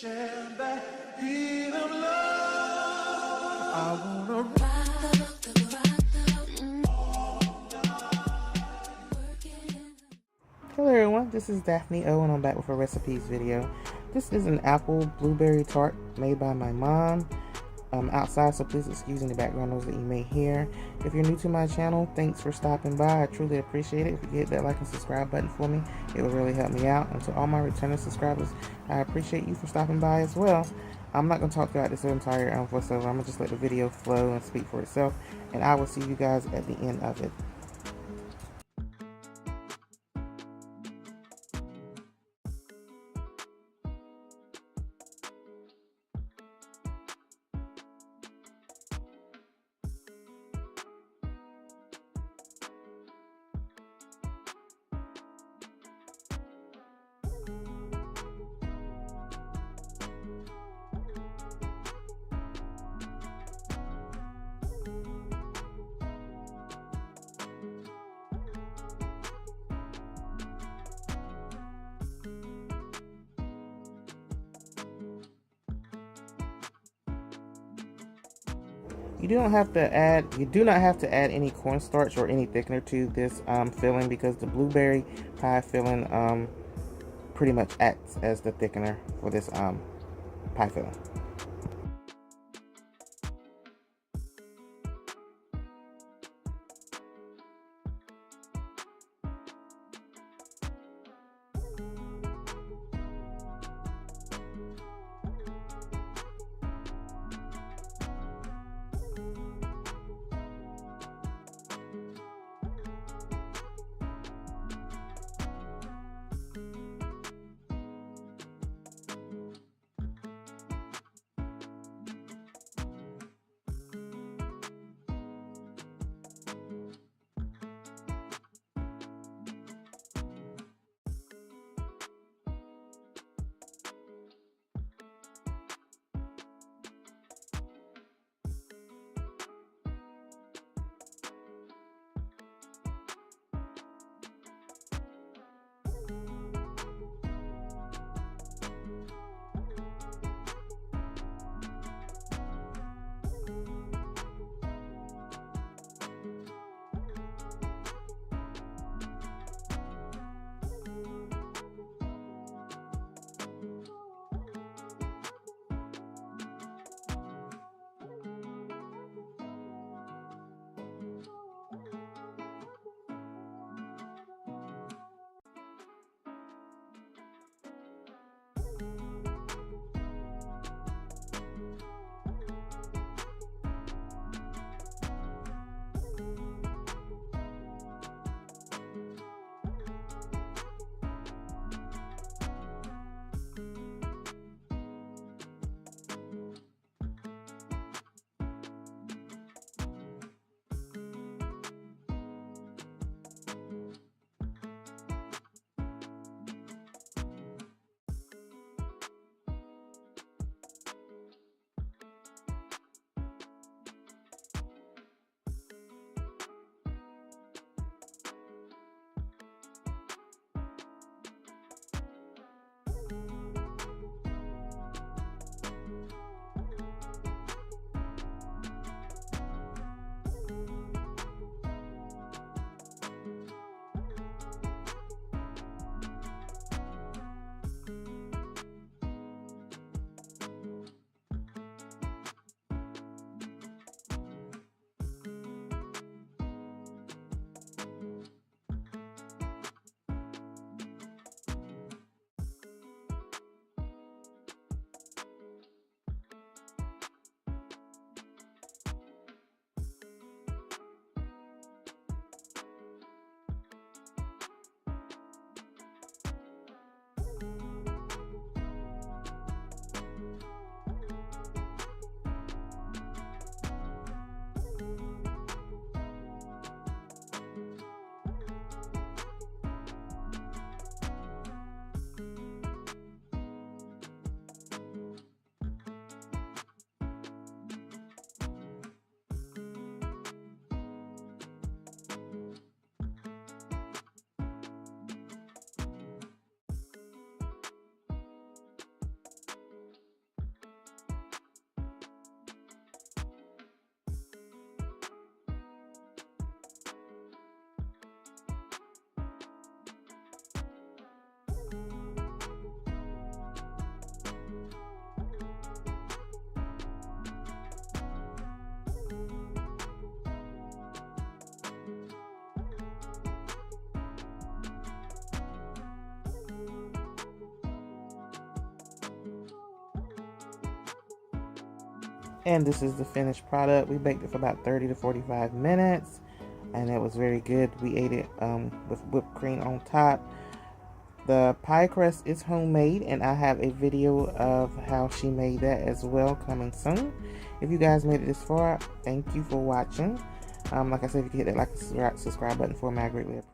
share that beat of love. I wanna Hello everyone, this is Daphne O and I'm back with a recipes video. This is an apple blueberry tart made by my mom. Outside, so please excuse any background noise that you may hear. If you're new to my channel, thanks for stopping by. I truly appreciate it. If you could hit that like and subscribe button for me, it would really help me out. And to all my returning subscribers, I appreciate you for stopping by as well. I'm not going to talk throughout this entire voiceover. I'm going to just let the video flow and speak for itself, and I will see you guys at the end of it. You do not have to add any cornstarch or any thickener to this filling, because the blueberry pie filling pretty much acts as the thickener for this pie filling. And this is the finished product. We baked it for about 30 to 45 minutes, and it was very good. We ate it with whipped cream on top. The pie crust is homemade, and I have a video of how she made that as well coming soon. If you guys made it this far, thank you for watching. Like I said, if you could hit that like and subscribe button for me, I greatly appreciate it.